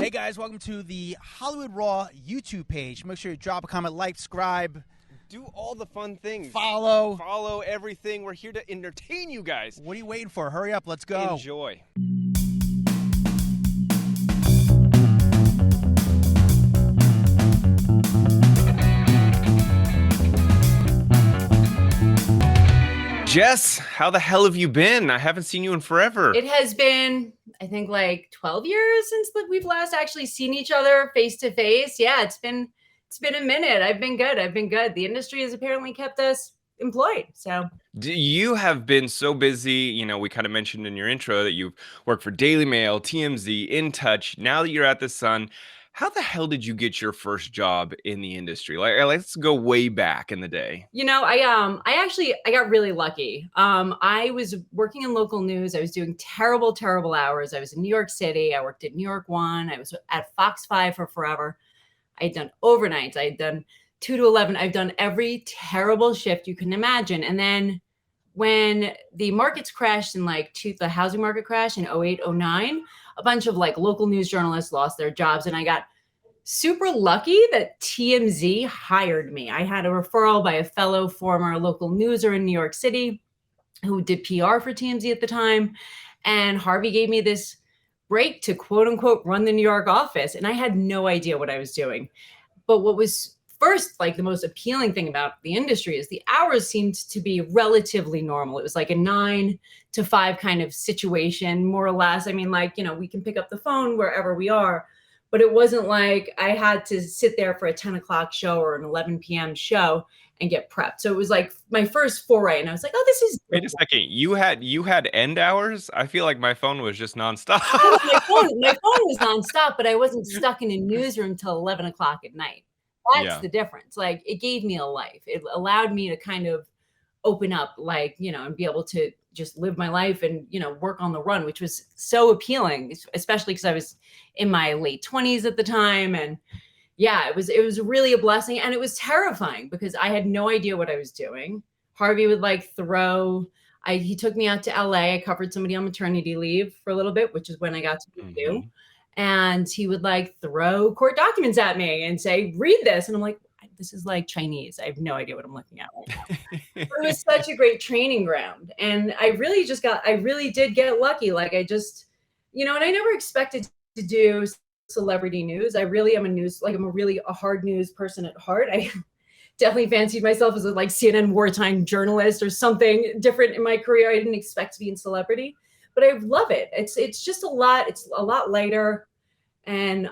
Hey guys, welcome to the Hollywood Raw YouTube page. Make sure you drop a comment, like, subscribe. Do all the fun things. Follow everything. We're here to entertain you guys. What are you waiting for? Hurry up, let's go. Enjoy. Jess, how the hell have you been? I haven't seen you in forever. It has been, I think, like 12 years since we've last actually seen each other face to face. Yeah, it's been a minute. I've been good. The industry has apparently kept us employed. So You have been so busy. You know, we kind of mentioned in your intro that you've worked for Daily Mail, TMZ, InTouch. Now that you're at The Sun, how the hell did you get your first job in the industry? Like, let's go way back in the day. You know, I got really lucky. I was working in local news. I was doing terrible hours. I was in New York City. I worked at New York One. I was at Fox 5 for forever. I had done overnights. I had done 2 to 11. I've done every terrible shift you can imagine. And then when the markets crashed in the housing market crashed in 08, 09, a bunch of local news journalists lost their jobs. And I got super lucky that TMZ hired me. I had a referral by a fellow former local newser in New York City who did PR for TMZ at the time. And Harvey gave me this break to quote unquote run the New York office. And I had no idea what I was doing. But what was first, the most appealing thing about the industry is the hours seemed to be relatively normal. It was like a 9 to 5 kind of situation, more or less. I mean, we can pick up the phone wherever we are, but it wasn't like I had to sit there for a 10 o'clock show or an 11 p.m. show and get prepped. So it was like my first foray, and I was like, oh, this is... Wait a second. You had end hours? I feel like my phone was just nonstop. my phone was nonstop, but I wasn't stuck in a newsroom till 11 o'clock at night. That's the difference. It gave me a life. It allowed me to kind of open up, and be able to just live my life and, work on the run, which was so appealing, especially because I was in my late 20s at the time. And yeah, it was really a blessing. And it was terrifying because I had no idea what I was doing. Harvey would he took me out to LA. I covered somebody on maternity leave for a little bit, which is when I got to do. And he would throw court documents at me and say, read this. And I'm like, this is Chinese. I have no idea what I'm looking at right now. But it was such a great training ground. And I really did get lucky. I just, and I never expected to do celebrity news. I really am a hard news person at heart. I definitely fancied myself as a CNN wartime journalist or something different in my career. I didn't expect to be in celebrity, but I love it. It's just a lot. It's a lot lighter. And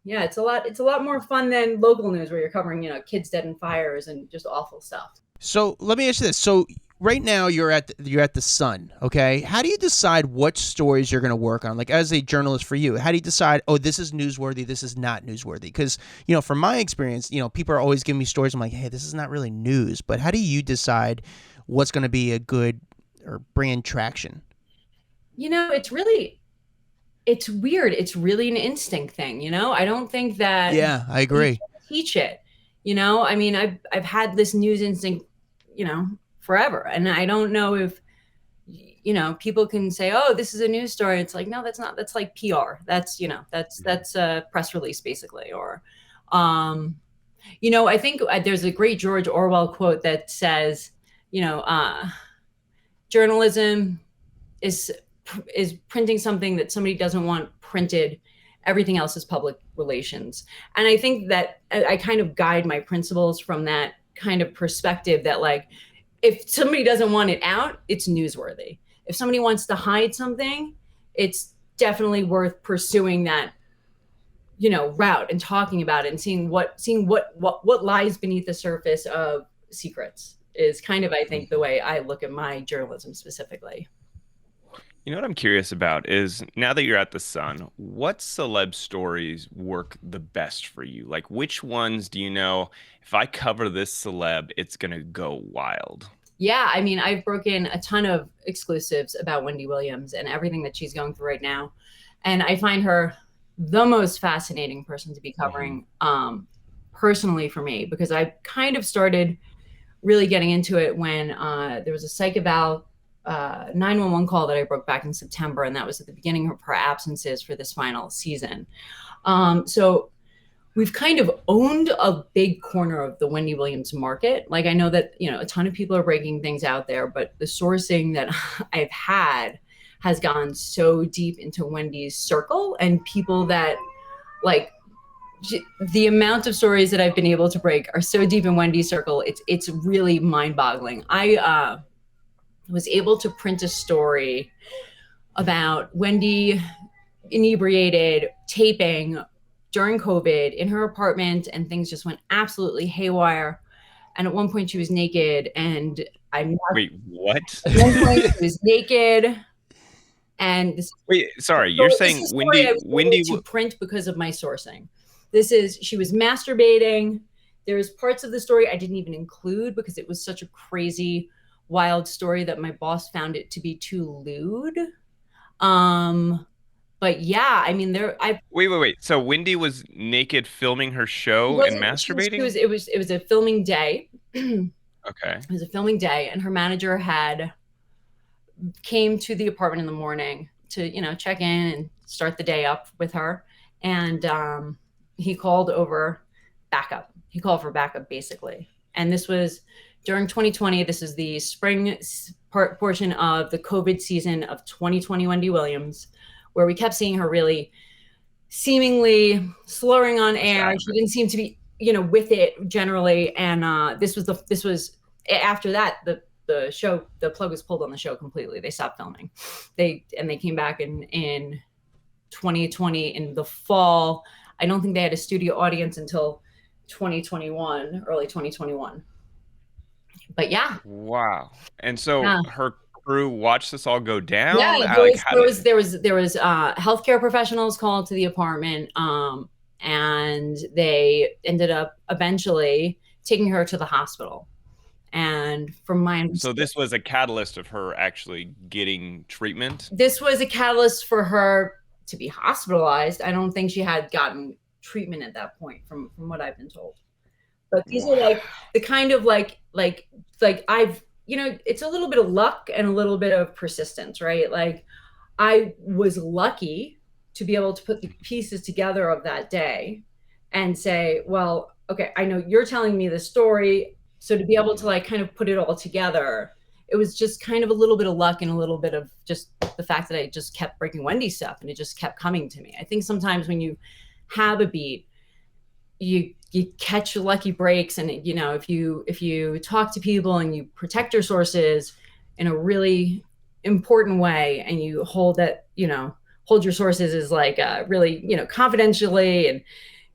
it's a lot more fun than local news where you're covering, kids dead in fires and just awful stuff. So let me ask you this. So right now you're at the Sun, okay? How do you decide what stories you're going to work on? As a journalist for you, how do you decide, oh, this is newsworthy, this is not newsworthy? Because, from my experience, people are always giving me stories. I'm like, hey, this is not really news. But how do you decide what's going to be a good or bring in traction? It's weird. It's really an instinct thing, I don't think that... Yeah, I agree. Teach it, I mean, I've had this news instinct, forever. And I don't know if, people can say, oh, this is a news story. It's like, no, that's not. That's PR. That's, that's a press release basically. Or, I think there's a great George Orwell quote that says, journalism is printing something that somebody doesn't want printed. Everything else is public relations. And I think that I kind of guide my principles from that kind of perspective that if somebody doesn't want it out, it's newsworthy. If somebody wants to hide something, it's definitely worth pursuing that, route and talking about it and seeing what lies beneath the surface of secrets is kind of, I think, the way I look at my journalism specifically. You know what I'm curious about is now that you're at The Sun, what celeb stories work the best for you? Which ones do you know, if I cover this celeb, it's going to go wild? Yeah, I mean, I've broken a ton of exclusives about Wendy Williams and everything that she's going through right now. And I find her the most fascinating person to be covering personally for me, because I kind of started really getting into it when there was a psych eval 911 call that I broke back in September, and that was at the beginning of her absences for this final season. So we've kind of owned a big corner of the Wendy Williams market. Like, I know that, a ton of people are breaking things out there, but the sourcing that I've had has gone so deep into Wendy's circle, and people that, like, the amount of stories that I've been able to break are so deep in Wendy's circle. It's really mind-boggling. I was able to print a story about Wendy inebriated, taping during COVID in her apartment, and things just went absolutely haywire. And at one point she was naked, and Wait, what? At one point she was naked. And wait, sorry, you're saying Wendy to print because of my sourcing. She was masturbating. There's parts of the story I didn't even include because it was such a crazy, wild story that my boss found it to be too lewd. But yeah, I mean, Wait. So Wendy was naked filming her show and masturbating? It was a filming day. Okay. It was a filming day, and her manager came to the apartment in the morning to, check in and start the day up with her. And he called over backup. He called for backup, basically. And this was during 2020. This is the spring portion of the COVID season of 2020 Wendy Williams, where we kept seeing her really seemingly slurring on air. She didn't seem to be, with it generally. And this was after that, the show, the plug was pulled on the show completely. They stopped filming. They came back in 2020 in the fall. I don't think they had a studio audience until 2021, early 2021. But yeah. Wow. And so her crew watched this all go down. Yeah, there was healthcare professionals called to the apartment, and they ended up eventually taking her to the hospital. And from my understanding, so this was a catalyst of her actually getting treatment. This was a catalyst for her to be hospitalized. I don't think she had gotten treatment at that point, from what I've been told. But these are like the kind of like I've, it's a little bit of luck and a little bit of persistence, right? Like, I was lucky to be able to put the pieces together of that day and say, well, okay, I know you're telling me the story. So to be able to kind of put it all together, it was just kind of a little bit of luck and a little bit of just the fact that I just kept breaking Wendy stuff, and it just kept coming to me. I think sometimes when you have a beat, you catch lucky breaks, and if you talk to people and you protect your sources in a really important way, and you hold your sources as really confidentially, and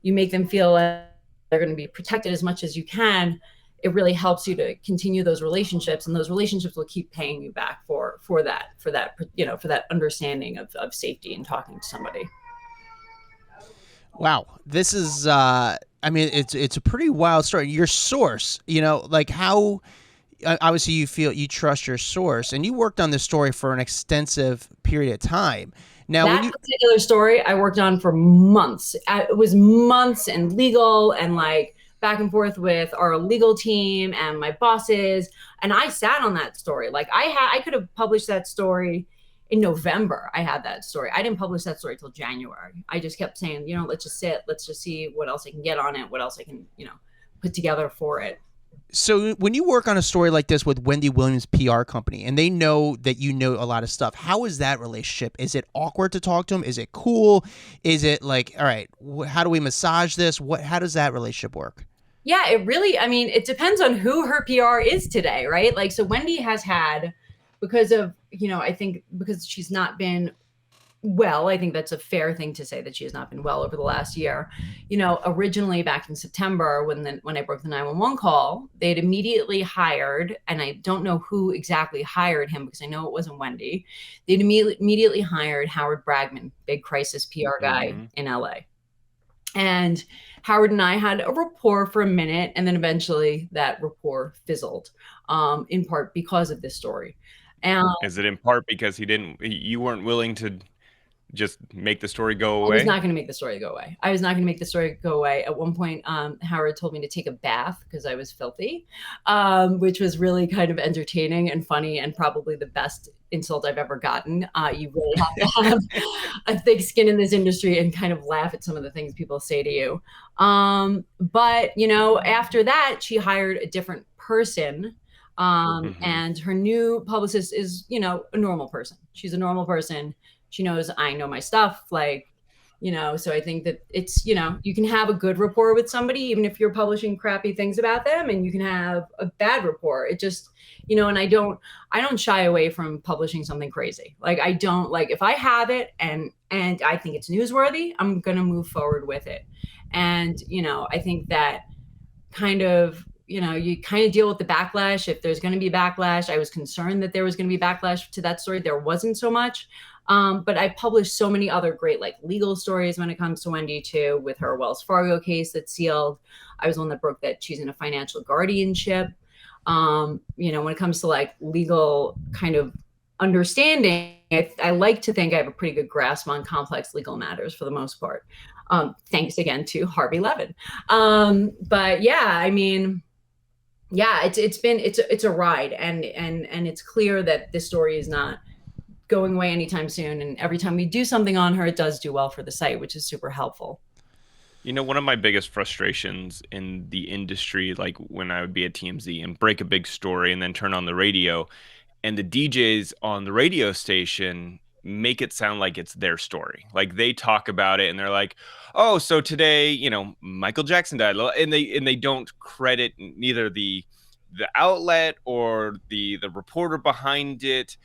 you make them feel like they're going to be protected as much as you can, it really helps you to continue those relationships, and those relationships will keep paying you back for that understanding of safety and talking to somebody. Wow, this is it's a pretty wild story. Your source, how obviously you trust your source, and you worked on this story for an extensive period of time. Now, that particular story I worked on for months. It was months, and legal, and back and forth with our legal team and my bosses. And I sat on that story. I could have published that story in November. I had that story. I didn't publish that story till January. I just kept saying, let's just sit. Let's just see what else I can get on it. What else I can, put together for it. So when you work on a story like this with Wendy Williams PR company, and they know that you know a lot of stuff, how is that relationship? Is it awkward to talk to them? Is it cool? Is it like, all right, how do we massage this? How does that relationship work? Yeah, it depends on who her PR is today, right? So Wendy has had, because of, I think because she's not been well, I think that's a fair thing to say, that she has not been well over the last year. Originally back in September, when I broke the 911 call, they'd immediately hired, and I don't know who exactly hired him because I know it wasn't Wendy. They'd immediately hired Howard Bragman, big crisis PR guy in LA. And Howard and I had a rapport for a minute, and then eventually that rapport fizzled, in part because of this story. And is it in part because you weren't willing to just make the story go I away? was not going to make the story go away. I was not going to make the story go away. At one point, Howard told me to take a bath because I was filthy, which was really kind of entertaining and funny and probably the best insult I've ever gotten. You really have to have a thick skin in this industry and kind of laugh at some of the things people say to you. But, you know, after that, she hired a different person. And her new publicist is, you know, a normal person. She's a normal person. She knows I know my stuff, like, you know, so I think that it's, you know, you can have a good rapport with somebody, even if you're publishing crappy things about them, and you can have a bad rapport. It just, you know, and I don't shy away from publishing something crazy. Like, I don't, like, if I have it and I think it's newsworthy, I'm going to move forward with it. And, you know, I think that kind of, you know, you kind of deal with the backlash. If there's going to be backlash, I was concerned that there was going to be backlash to that story. There wasn't so much. But I published so many other great, like, legal stories when it comes to Wendy too, with her Wells Fargo case that's sealed. I was the one that broke that she's in a financial guardianship. You know, when it comes to like legal kind of understanding, I like to think I have a pretty good grasp on complex legal matters for the most part. Thanks again to Harvey Levin. But yeah, I mean, yeah, it's a ride, and it's clear that this story is not going away anytime soon. And every time we do something on her, it does do well for the site, which is super helpful. You know, one of my biggest frustrations in the industry, like when I would be at TMZ and break a big story and then turn on the radio, and the DJs on the radio station make it sound like it's their story. Like they talk about it and they're like, "Oh, so today, you know, Michael Jackson died," and they don't credit neither the outlet or the reporter behind it.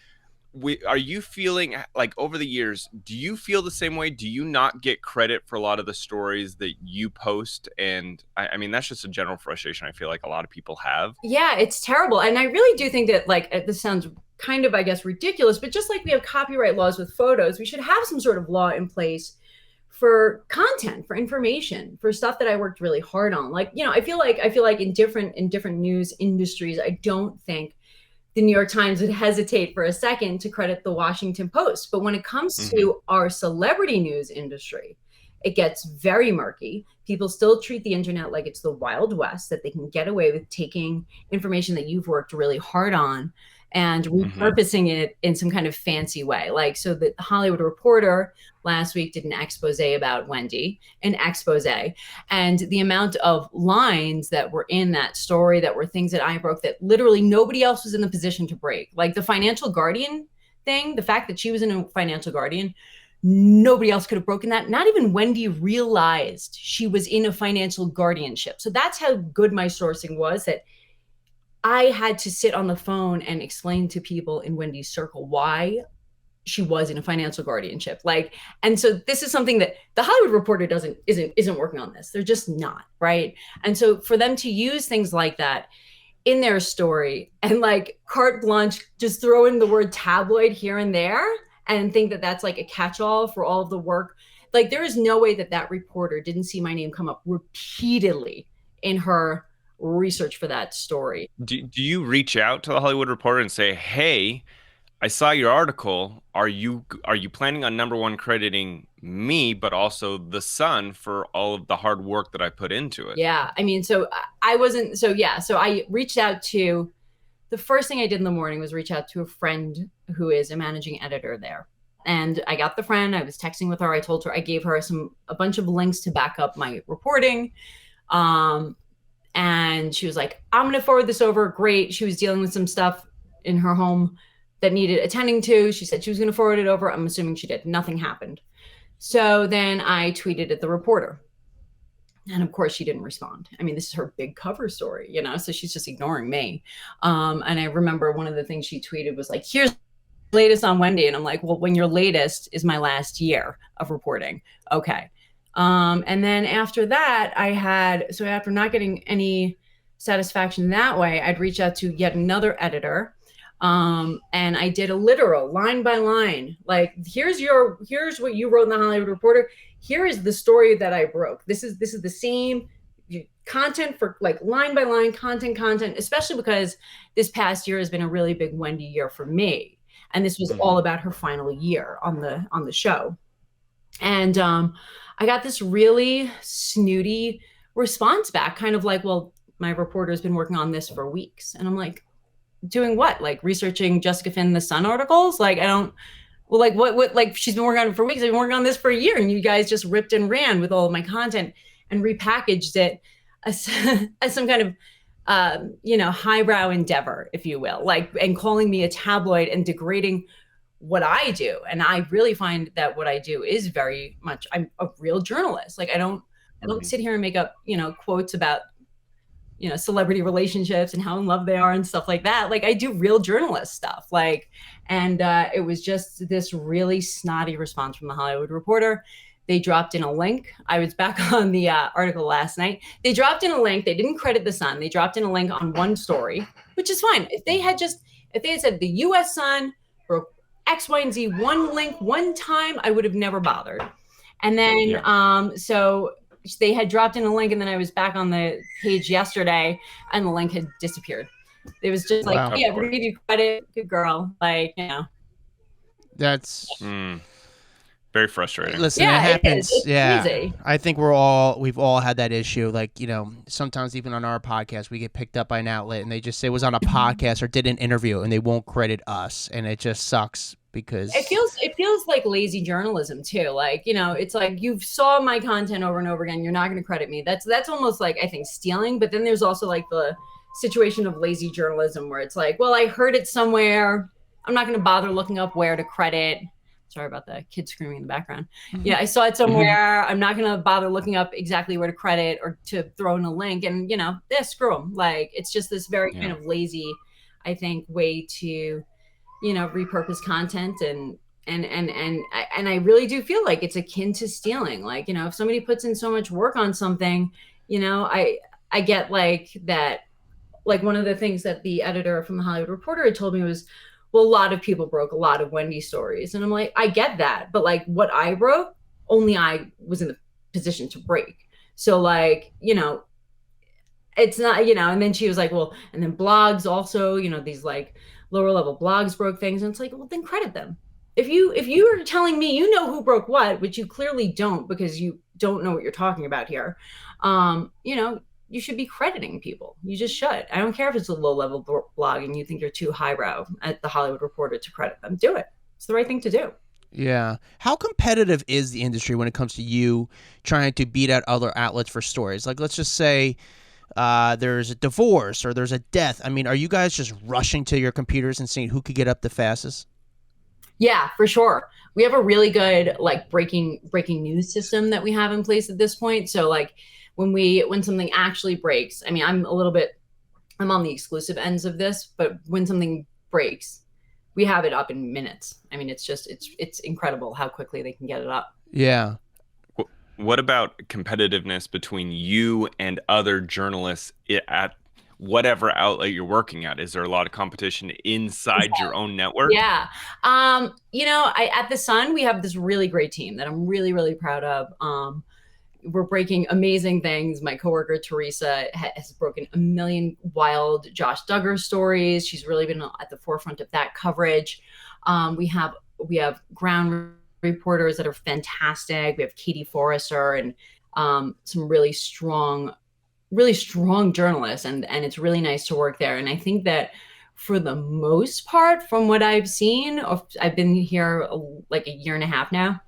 Are you feeling like over the years, do you feel the same way? Do you not get credit for a lot of the stories that you post? And I mean, that's just a general frustration I feel like a lot of people have. Yeah, it's terrible. And I really do think that, like, this sounds kind of, I guess, ridiculous, but just like we have copyright laws with photos, we should have some sort of law in place for content, for information, for stuff that I worked really hard on. Like, you know, I feel like in different news industries, I don't think the New York Times would hesitate for a second to credit the Washington Post. But when it comes to our celebrity news industry, it gets very murky. People still treat the internet like it's the Wild West, that they can get away with taking information that you've worked really hard on and repurposing it in some kind of fancy way. Like, so the Hollywood Reporter last week did an expose about Wendy, an expose, and the amount of lines that were in that story that were things that I broke that literally nobody else was in the position to break. Like the Financial Guardian thing, the fact that she was in a Financial Guardian, nobody else could have broken that. Not even Wendy realized she was in a financial guardianship. So that's how good my sourcing was, that I had to sit on the phone and explain to people in Wendy's circle why she was in a financial guardianship. Like, and so this is something that the Hollywood Reporter isn't working on this. They're just not, right? And so for them to use things like that in their story and like carte blanche, just throw in the word tabloid here and there and think that that's like a catch-all for all of the work. Like, there is no way that that reporter didn't see my name come up repeatedly in her research for that story. Do you reach out to the Hollywood Reporter and say, "Hey, I saw your article. Are you planning on, number one, crediting me, but also the Sun for all of the hard work that I put into it?" Yeah, I mean, so I wasn't, so yeah, so I reached out to, the first thing I did in the morning was reach out to a friend who is a managing editor there. And I got the friend, I was texting with her. I told her, I gave her a bunch of links to back up my reporting. And she was like, "I'm going to forward this over." Great. She was dealing with some stuff in her home that needed attending to. She said she was going to forward it over. I'm assuming she did. Nothing happened. So then I tweeted at the reporter. And of course, she didn't respond. I mean, this is her big cover story, you know, so she's just ignoring me. And I remember one of the things she tweeted was like, "Here's the latest on Wendy." And I'm like, "Well, when your latest is my last year of reporting." Okay. And then after that, so after not getting any satisfaction that way, I'd reach out to yet another editor. And I did a literal line by line, like, here's what you wrote in the Hollywood Reporter. Here is the story that I broke. This is the same content for, like, line by line content, especially because this past year has been a really big Wendy year for me. And this was all about her final year on the show. And I got this really snooty response back, kind of like, well, my reporter's been working on this for weeks. And I'm like, doing what? Like researching Jessica Finn, the Sun articles? Like, I don't, well, like what, like she's been working on it for weeks. I've been working on this for a year and you guys just ripped and ran with all of my content and repackaged it as, as some kind of, highbrow endeavor, if you will, like, and calling me a tabloid and degrading what I do. And I really find that what I do is very much, I'm a real journalist. Like I don't sit here and make up, quotes about, celebrity relationships and how in love they are and stuff like that. Like I do real journalist stuff. Like, and it was just this really snotty response from the Hollywood Reporter. They dropped in a link. I was back on the article last night. They dropped in a link. They didn't credit the Sun. They dropped in a link on one story, which is fine. If they had said the U.S. Sun broke X, Y, and Z one link one time, I would have never bothered. And then so they had dropped in a link, and then I was back on the page yesterday, and the link had disappeared. It was just like, yeah, we're gonna give you credit, good girl. Like, That's very frustrating. Listen, it happens. It's crazy. I think we've all had that issue. Like, sometimes even on our podcast, we get picked up by an outlet and they just say it was on a podcast or did an interview and they won't credit us. And it just sucks because it feels like lazy journalism too. Like, it's like you saw my content over and over again. You're not going to credit me. That's almost like, I think, stealing. But then there's also like the situation of lazy journalism where it's like, well, I heard it somewhere. I'm not going to bother looking up where to credit. Sorry about the kid screaming in the background. Yeah, I saw it somewhere. I'm not going to bother looking up exactly where to credit or to throw in a link. And, screw them. Like, it's just this very kind of lazy, I think, way to, repurpose content. And I really do feel like it's akin to stealing. Like, if somebody puts in so much work on something, I get like that. Like one of the things that the editor from the Hollywood Reporter had told me was, well, a lot of people broke a lot of Wendy stories. And I'm like, I get that. But like what I broke, only I was in the position to break. So like, it's not, and then she was like, well, and then blogs also, these like lower level blogs broke things. And it's like, well, then credit them. If you are telling me, who broke what, which you clearly don't because you don't know what you're talking about here, you should be crediting people. You just should. I don't care if it's a low-level blog and you think you're too highbrow at the Hollywood Reporter to credit them. Do it. It's the right thing to do. Yeah. How competitive is the industry when it comes to you trying to beat out other outlets for stories? Like, let's just say there's a divorce or there's a death. I mean, are you guys just rushing to your computers and seeing who could get up the fastest? Yeah, for sure. We have a really good like breaking news system that we have in place at this point. So like, when something actually breaks, I mean, I'm on the exclusive ends of this, but when something breaks, we have it up in minutes. I mean, it's incredible how quickly they can get it up. Yeah. What about competitiveness between you and other journalists at whatever outlet you're working at? Is there a lot of competition inside your own network? Yeah. At the Sun, we have this really great team that I'm really, really proud of. We're breaking amazing things. My coworker Teresa has broken a million wild Josh Duggar stories. She's really been at the forefront of that coverage. We have ground reporters that are fantastic. We have Katie Forrester and some really strong journalists, and it's really nice to work there. And I think that for the most part, from what I've seen, I've been here like a year and a half now.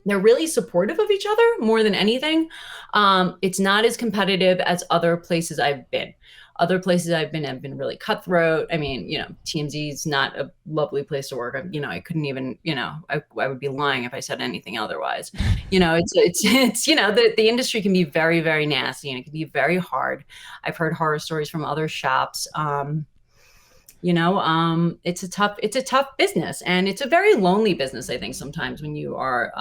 They're really supportive of each other more than anything. It's not as competitive as other places I've been. Other places I've been have been really cutthroat. I mean, TMZ is not a lovely place to work. I couldn't even, I would be lying if I said anything otherwise. It's the industry can be very, very nasty and it can be very hard. I've heard horror stories from other shops. It's a tough business, and it's a very lonely business. I think sometimes when you are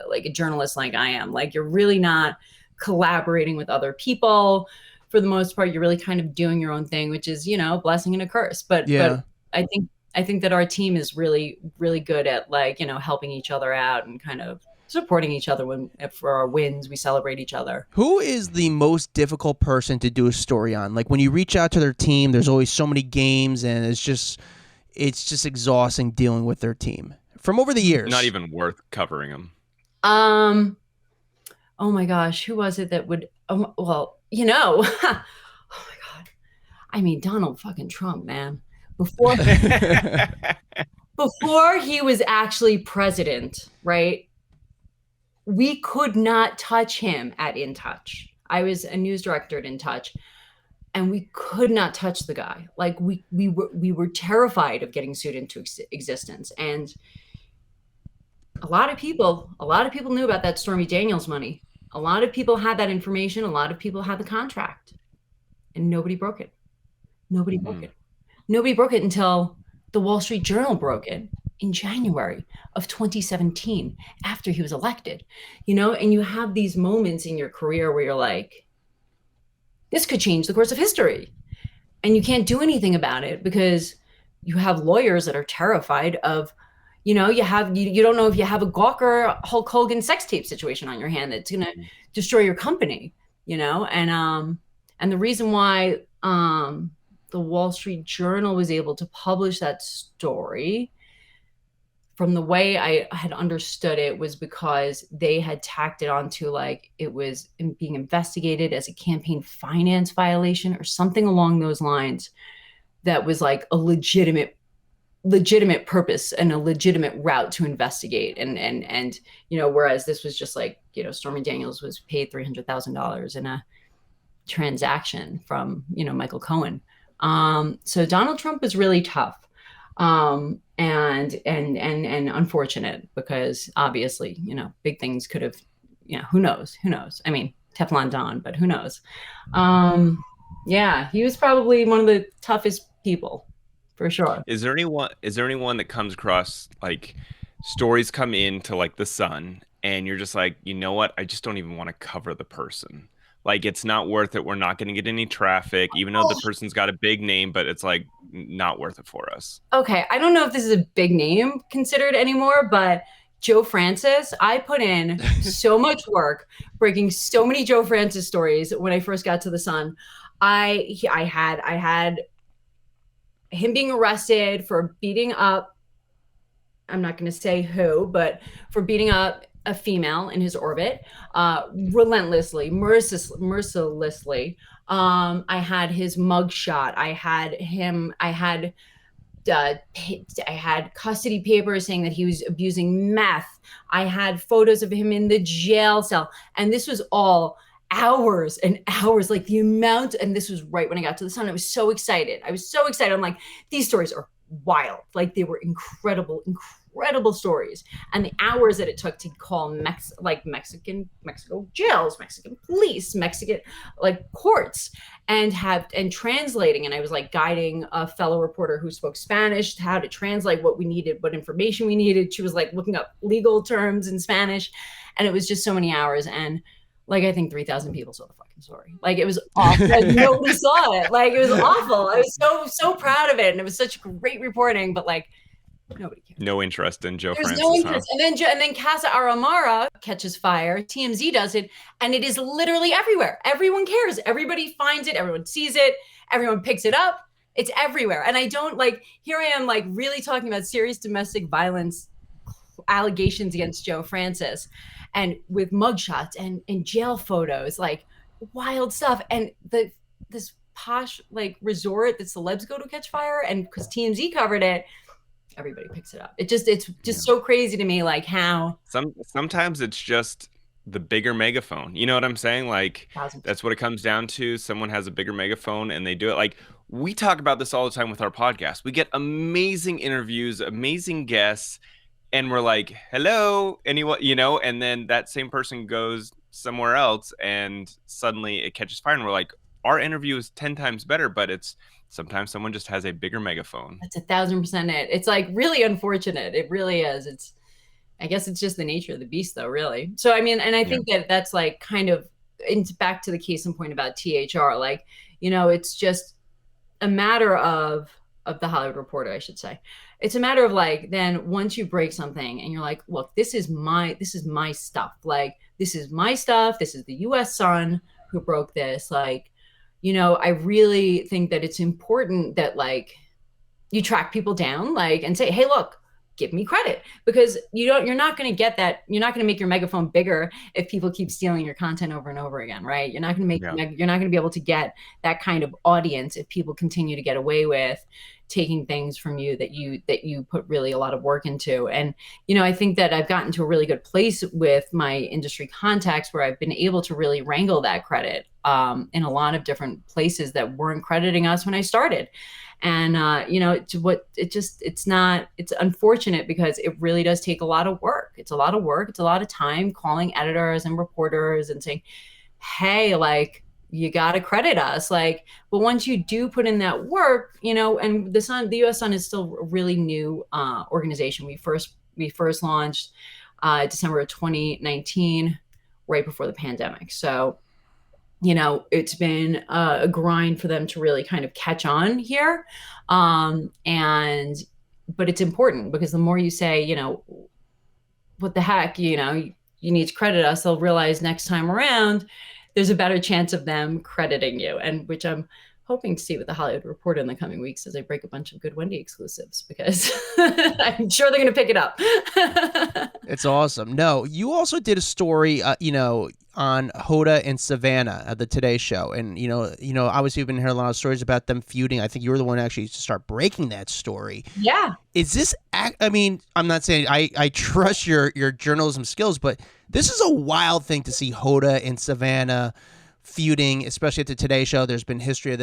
like a journalist like I am, like you're really not collaborating with other people. For the most part, you're really kind of doing your own thing, which is, a blessing and a curse. But I think that our team is really, really good at like, helping each other out and kind of supporting each other. For our wins, we celebrate each other. Who is the most difficult person to do a story on? Like when you reach out to their team, there's always so many games, and it's just exhausting dealing with their team from over the years. Not even worth covering them. Oh my gosh, who was it that would? Well, oh my God. I mean, Donald fucking Trump, man. Before he was actually president, right? We could not touch him at InTouch. I was a news director at InTouch, and we could not touch the guy. Like we were terrified of getting sued into existence. And a lot of people knew about that Stormy Daniels money. A lot of people had that information. A lot of people had the contract, and nobody broke it. Nobody broke it. Nobody broke it until the Wall Street Journal broke it in January of 2017 after he was elected. And you have these moments in your career where you're like, this could change the course of history. And you can't do anything about it because you have lawyers that are terrified of, you don't know if you have a Gawker Hulk Hogan sex tape situation on your hand that's going to destroy your company, and the reason why the Wall Street Journal was able to publish that story, from the way I had understood it, was because they had tacked it onto like it was being investigated as a campaign finance violation or something along those lines. That was like a legitimate purpose and a legitimate route to investigate. And whereas this was just like, Stormy Daniels was paid $300,000 in a transaction from, Michael Cohen. So Donald Trump is really tough. And unfortunate because obviously, big things could have, who knows? I mean, Teflon Don, but who knows? Yeah, he was probably one of the toughest people for sure. Is there anyone that comes across like stories come into like the Sun and you're just like, you know what? I just don't even want to cover the person. Like, it's not worth it. We're not going to get any traffic, even though the person's got a big name, but it's like not worth it for us. Okay. I don't know if this is a big name considered anymore, but Joe Francis, I put in so much work breaking so many Joe Francis stories when I first got to the Sun. I had him being arrested for beating up, I'm not going to say who, but for beating up a female in his orbit, relentlessly, mercilessly. I had his mugshot. I had custody papers saying that he was abusing meth. I had photos of him in the jail cell. And this was all hours and hours, like the amount. And this was right when I got to the Sun. I was so excited. I'm like, these stories are wild. Like, they were incredible stories. And the hours that it took to call Mexico jails, Mexican police, Mexican like courts, and translating. And I was like guiding a fellow reporter who spoke Spanish how to translate what we needed, what information we needed. She was like looking up legal terms in Spanish, and it was just so many hours. And like, I think 3,000 people saw the fucking story. Like, it was awful. Like, nobody saw it. Like, it was awful. I was so proud of it, and it was such great reporting. But like, nobody cares. No interest in Joe Francis. No interest. Huh? And then Casa Aramara catches fire. TMZ does it, and it is literally everywhere. Everyone cares. Everybody finds it. Everyone sees it. Everyone picks it up. It's everywhere. And I don't like. Here I am, like, really talking about serious domestic violence allegations against Joe Francis, and with mugshots and jail photos, like wild stuff. And this posh like resort that celebs go to catch fire, and because TMZ covered it, everybody picks it up. It's just so crazy to me, like how sometimes it's just the bigger megaphone. You know what I'm saying? Like, that's what it comes down to. Someone has a bigger megaphone and they do it. Like, we talk about this all the time with our podcast. We get amazing interviews, amazing guests, and we're like, hello, anyone, and then that same person goes somewhere else and suddenly it catches fire. And we're like, our interview is 10 times better, but it's sometimes someone just has a bigger megaphone. That's 1,000% it. It's like really unfortunate. It really is. I guess it's just the nature of the beast though, really. So, I mean, and I think that's like kind of back to the case in point about THR, like, it's just a matter of the Hollywood Reporter, I should say. It's a matter of like, then once you break something and you're like, look, this is my stuff. Like, this is my stuff. This is the US Sun who broke this. Like, I really think that it's important that like you track people down, like, and say, hey, look, give me credit, because you're not going to get that. You're not going to make your megaphone bigger if people keep stealing your content over and over again, right? You're not going to you're not going to be able to get that kind of audience if people continue to get away with taking things from you that you put really a lot of work into. And, I think that I've gotten to a really good place with my industry contacts where I've been able to really wrangle that credit in a lot of different places that weren't crediting us when I started. And, it's unfortunate because it really does take a lot of work. It's a lot of work. It's a lot of time calling editors and reporters and saying, hey, like, you got to credit us. Like, but once you do put in that work, and the US Sun is still a really new organization. We first launched December of 2019, right before the pandemic. So, it's been a grind for them to really kind of catch on here. But it's important, because the more you say, what the heck, you need to credit us, they'll realize next time around, there's a better chance of them crediting you. And which I'm hoping to see with the Hollywood Reporter in the coming weeks as I break a bunch of good Wendy exclusives, because I'm sure they're going to pick it up. It's awesome. No, you also did a story, on Hoda and Savannah at the Today Show. And, obviously you've been hearing a lot of stories about them feuding. I think you were the one actually to start breaking that story. Yeah. Is this, I mean, I'm not saying I trust your journalism skills, but this is a wild thing to see Hoda and Savannah feuding, especially at the Today Show. There's been history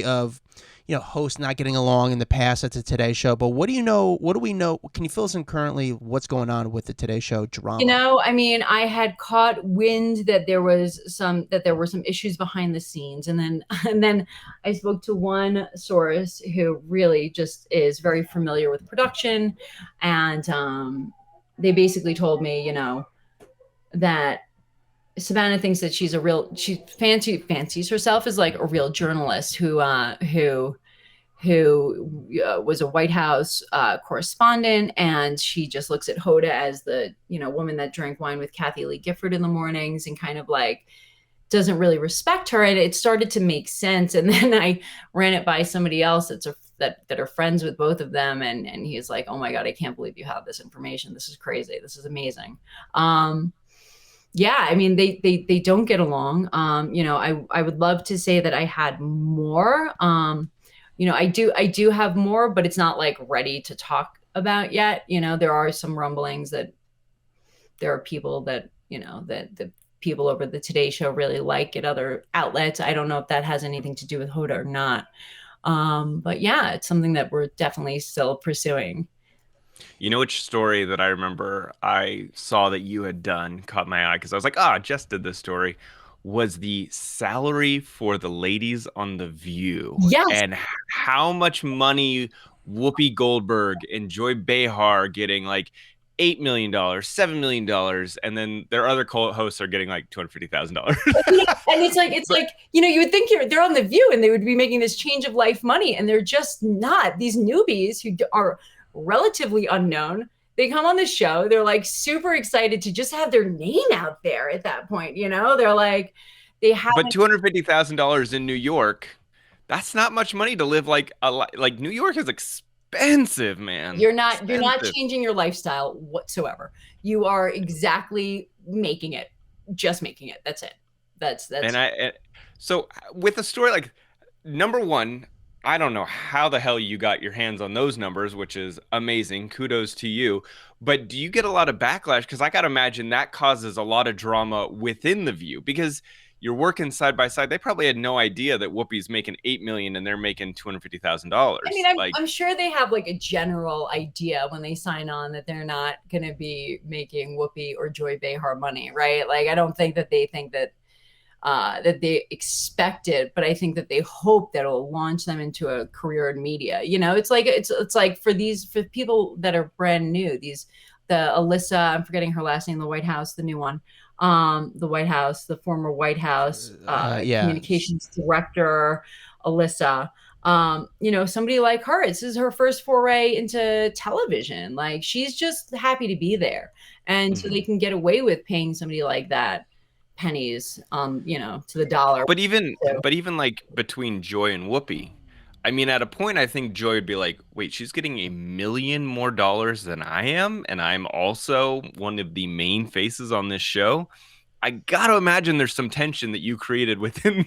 of hosts not getting along in the past at the Today Show. But what do we know? Can you fill us in currently what's going on with the Today Show drama? I mean, I had caught wind that there were some issues behind the scenes. And then I spoke to one source who really just is very familiar with production. And they basically told me, that Savannah thinks that she fancies herself as like a real journalist who was a White House correspondent, and she just looks at Hoda as the woman that drank wine with Kathy Lee Gifford in the mornings, and kind of like doesn't really respect her. And it started to make sense. And then I ran it by somebody else that are friends with both of them, and he's like, oh my God, I can't believe you have this information. This is crazy. This is amazing. Yeah, I mean, they don't get along. I would love to say that I had more. I do have more, but it's not like ready to talk about yet. There are some rumblings that there are people that, that the people over the Today Show really like at other outlets. I don't know if that has anything to do with Hoda or not. But yeah, it's something that we're definitely still pursuing. Which story that I remember I saw that you had done caught my eye, because I was like, Jess did this story, was the salary for the ladies on The View. Yes. And how much money Whoopi Goldberg and Joy Behar getting, like $8 million, $7 million, and then their other co-hosts are getting like $250,000. And it's like, you would think they're on The View and they would be making this change of life money, and they're just not. These newbies who are relatively unknown, they come on the show, they're like super excited to just have their name out there at that point. They're like, but $250,000 in New York, that's not much money to live like New York is expensive, man. You're not changing your lifestyle whatsoever. You are exactly making it, just making it. That's it. That's so with a story like, number one, I don't know how the hell you got your hands on those numbers, which is amazing. Kudos to you. But do you get a lot of backlash? Because I got to imagine that causes a lot of drama within The View, because you're working side by side. They probably had no idea that Whoopi's making $8 million and they're making $250,000. I mean, I'm sure they have like a general idea when they sign on that they're not going to be making Whoopi or Joy Behar money, right? Like, I don't think that they think that they expect it, but I think that they hope that it'll launch them into a career in media. It's like for people that are brand new, the Alyssa, I'm forgetting her last name, the White House, the new one, the former White House communications director, Alyssa. Somebody like her, this is her first foray into television. Like, she's just happy to be there, and so they can get away with paying somebody like that pennies, to the dollar. But even like between Joy and Whoopi, I mean, at a point, I think Joy would be like, wait, she's getting $1 million more than I am, and I'm also one of the main faces on this show. I got to imagine there's some tension that you created within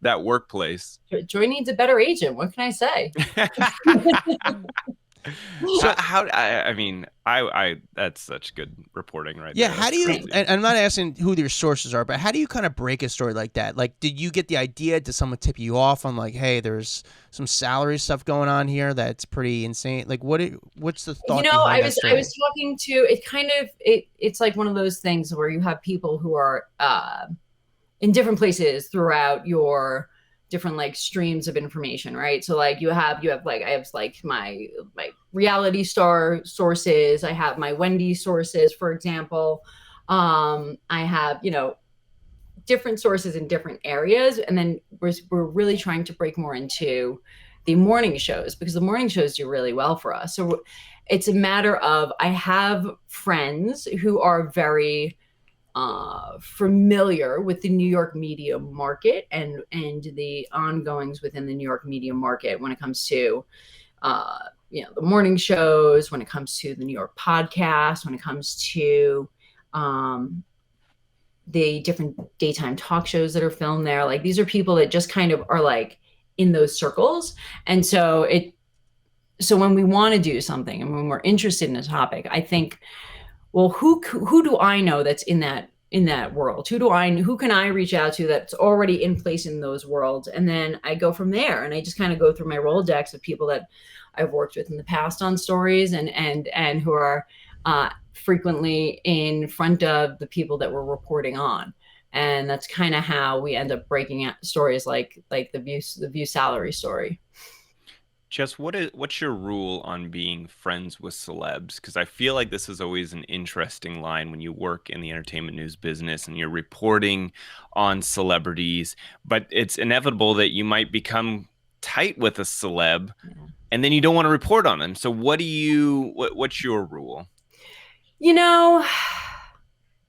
that workplace. Joy needs a better agent. What can I say? So I mean, that's such good reporting right Yeah, there. how That's do you, crazy. and I'm not asking who your sources are, but how do you kind of break a story like that? Like, did you get the idea? Did someone tip you off on like, hey, there's some salary stuff going on here that's pretty insane? Like, what's the thought behind that story? I was talking to, it's like one of those things where you have people who are in different places throughout your different like streams of information, right? So like you have like, I have like my reality star sources, I have my Wendy sources, for example. I have, different sources in different areas. And then we're really trying to break more into the morning shows, because the morning shows do really well for us. So it's a matter of, I have friends who are very familiar with the New York media market and the ongoings within the New York media market when it comes to the morning shows, when it comes to the New York podcast, when it comes to the different daytime talk shows that are filmed there. Like, these are people that just kind of are like in those circles. And so when we want to do something and when we're interested in a topic, I think, well, who do I know that's in that world? Who can I reach out to that's already in place in those worlds? And then I go from there, and I just kind of go through my Rolodex of people that I've worked with in the past on stories and who are frequently in front of the people that we're reporting on. And that's kind of how we end up breaking out stories like the View salary story. Jess, what's your rule on being friends with celebs? Because I feel like this is always an interesting line when you work in the entertainment news business and you're reporting on celebrities, but it's inevitable that you might become tight with a celeb, and then you don't want to report on them. So what's your rule?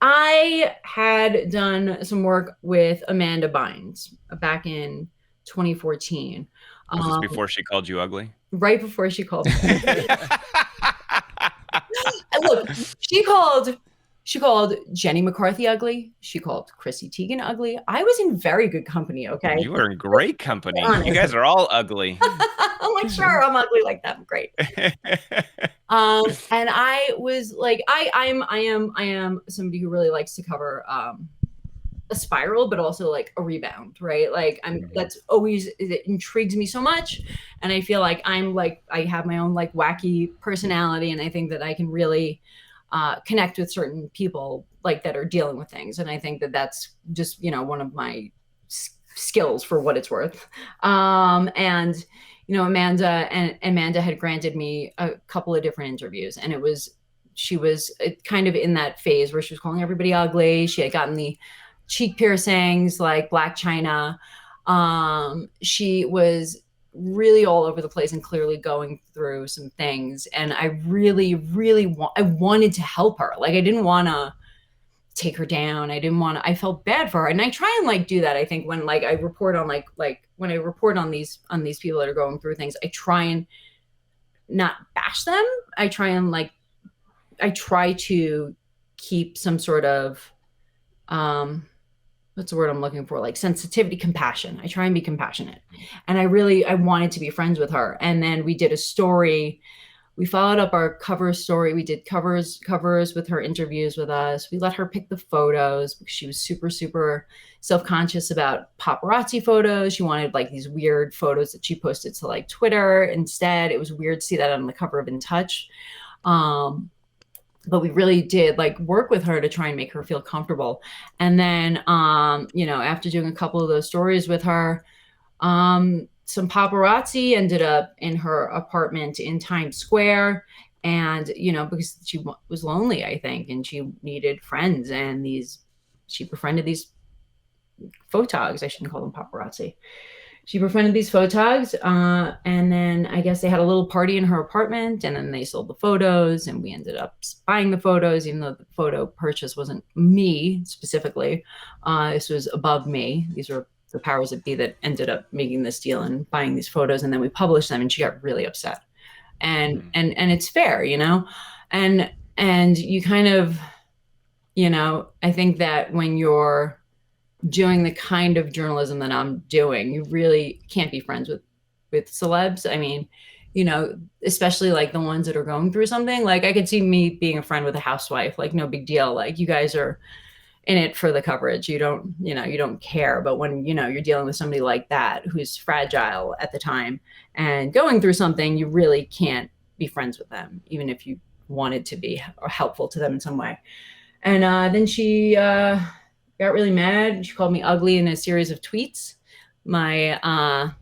I had done some work with Amanda Bynes back in 2014. Was this before she called you ugly? Right before she called me ugly. And look, she called Jenny McCarthy ugly. She called Chrissy Teigen ugly. I was in very good company, okay? You were in great company. You guys are all ugly. I'm like, sure, I'm ugly like that. Great. And I was like, I am somebody who really likes to cover a spiral, but also like a rebound, right? Like that's always, it intrigues me so much. And I feel like I have my own like wacky personality. And I think that I can really connect with certain people like that are dealing with things. And I think that that's just, one of my skills for what it's worth. And Amanda had granted me a couple of different interviews, and she was kind of in that phase where she was calling everybody ugly. She had gotten the cheek piercings like Black China. She was really all over the place and clearly going through some things. And I really, really I wanted to help her. Like, I didn't want to take her down. I felt bad for her. And I try and like do that. I think when like I report on like when I report on these people that are going through things, I try and not bash them. I try to keep some sort of, what's the word I'm looking for? Like sensitivity, compassion. I try and be compassionate. And I wanted to be friends with her. And then we did a story. We followed up our cover story. We did covers with her interviews with us. We let her pick the photos because she was super, super self-conscious about paparazzi photos. She wanted like these weird photos that she posted to like Twitter. Instead, it was weird to see that on the cover of InTouch. But we really did like work with her to try and make her feel comfortable. And then, after doing a couple of those stories with her, some paparazzi ended up in her apartment in Times Square. And, because she was lonely, I think, and she needed friends, and she befriended these photogs. I shouldn't call them paparazzi. She befriended these photogs, and then I guess they had a little party in her apartment, and then they sold the photos, and we ended up buying the photos, even though the photo purchase wasn't me specifically. This was above me. These were the powers that be that ended up making this deal and buying these photos, and then we published them, and she got really upset. And it's fair, and you kind of, I think that when you're doing the kind of journalism that I'm doing, you really can't be friends with celebs. I mean, especially like the ones that are going through something. Like I could see me being a friend with a housewife, like no big deal. Like you guys are in it for the coverage. You don't care. But when, you're dealing with somebody like that, who's fragile at the time and going through something, you really can't be friends with them, even if you wanted to be or helpful to them in some way. And then she got really mad. She called me ugly in a series of tweets. My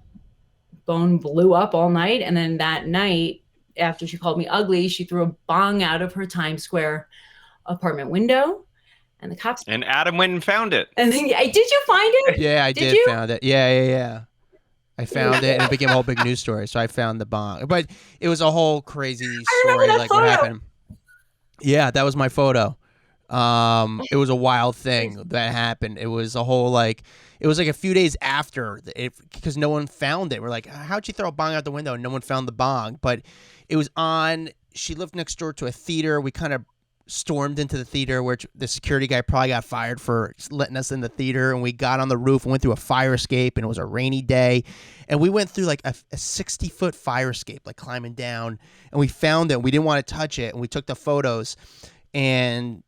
phone blew up all night. And then that night, after she called me ugly, she threw a bong out of her Times Square apartment window. And the cops. And Adam went and found it. And then, did you find it? Yeah, I did found it. Yeah. I found it, and it became a whole big news story. So I found the bong, but it was a whole crazy story. Like photo. What happened? Yeah, that was my photo. It was a wild thing that happened. It was a whole it was like a few days after because no one found it. We're like, how'd you throw a bong out the window? And no one found the bong, but it was on. She lived next door to a theater. We kind of stormed into the theater, where the security guy probably got fired for letting us in the theater, and we got on the roof and went through a fire escape, and it was a rainy day, and we went through like a 60-foot fire escape, like climbing down, and we found it. We didn't want to touch it, and we took the photos, and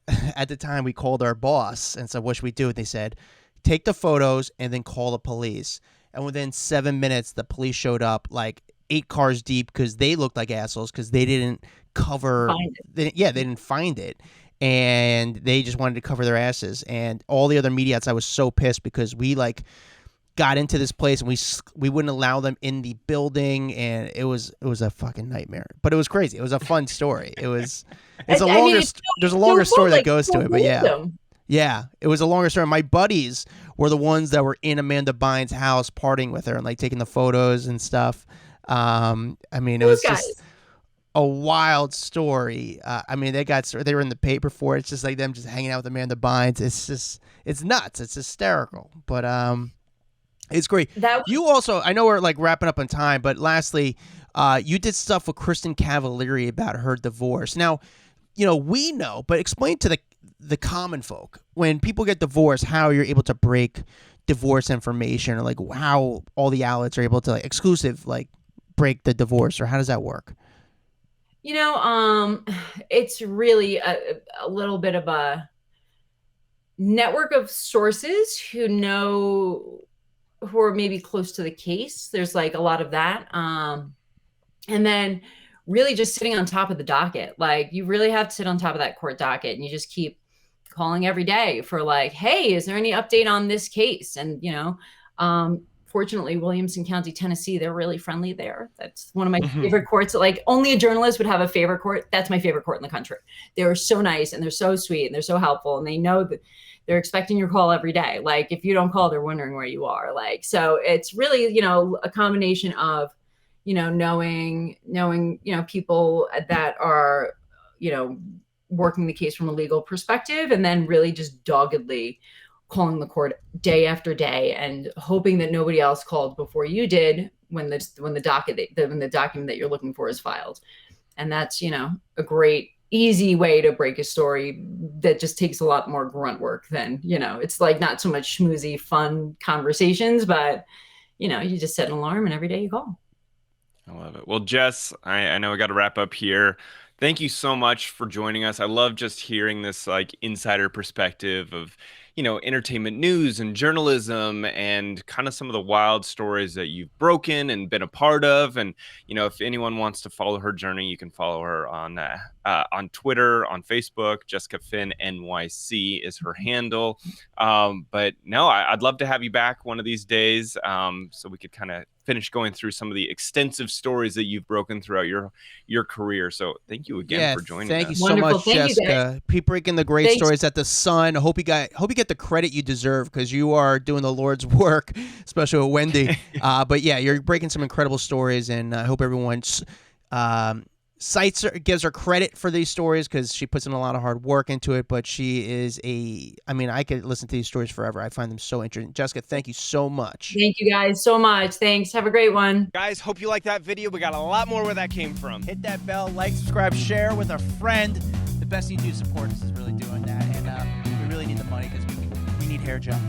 at the time we called our boss and said, what should we do? And they said, take the photos and then call the police. And within 7 minutes, the police showed up like 8 cars deep, because they looked like assholes because they didn't cover. They didn't find it, and they just wanted to cover their asses. And all the other media outlets, I was so pissed because we got into this place and we wouldn't allow them in the building, and it was a fucking nightmare. But it was crazy. It was a fun story. There's a longer story that goes to it, but yeah, it was a longer story. My buddies were the ones that were in Amanda Bynes' house partying with her and taking the photos and stuff. It was just a wild story. They were in the paper for it. It's just like them just hanging out with Amanda Bynes. It's nuts. It's hysterical. But it's great. You also, I know we're wrapping up on time, but lastly, you did stuff with Kristen Cavalieri about her divorce. Now, we know, but explain to the common folk, when people get divorced, how you're able to break divorce information, or how all the outlets are able to exclusive break the divorce, or how does that work? It's really a little bit of a network of sources who are maybe close to the case. There's a lot of that. And then really just sitting on top of the docket. You really have to sit on top of that court docket, and you just keep calling every day for hey, is there any update on this case? And, fortunately, Williamson County, Tennessee, they're really friendly there. That's one of my favorite courts. Only a journalist would have a favorite court. That's my favorite court in the country. They're so nice, and they're so sweet, and they're so helpful, and they know that they're expecting your call every day. If you don't call, they're wondering where you are. So it's really, a combination of, knowing, people that are, working the case from a legal perspective, and then really just doggedly calling the court day after day and hoping that nobody else called before you did when the document that you're looking for is filed. And that's, a great easy way to break a story that just takes a lot more grunt work than, it's not so much schmoozy, fun conversations, but, you just set an alarm and every day you call. I love it. Well, Jess, I know we got to wrap up here. Thank you so much for joining us. I love just hearing this insider perspective of, entertainment news and journalism, and kind of some of the wild stories that you've broken and been a part of. And, if anyone wants to follow her journey, you can follow her on Twitter, on Facebook. Jessica Finn NYC is her handle. But no, I'd love to have you back one of these days, so we could kind of finish going through some of the extensive stories that you've broken throughout your career. So thank you again for joining us. Thank you so much, Jessica. Keep breaking the great stories at the Sun. I hope you get the credit you deserve, because you are doing the Lord's work, especially with Wendy. But yeah, you're breaking some incredible stories, and I hope everyone's gives her credit for these stories because she puts in a lot of hard work into it, but she is I could listen to these stories forever. I find them so interesting. Jessica, thank you so much. Thank you guys so much. Thanks. Have a great one. Guys, hope you liked that video. We got a lot more where that came from. Hit that bell, like, subscribe, share with a friend. The best you do support us is really doing that. And we really need the money because we need hair gel.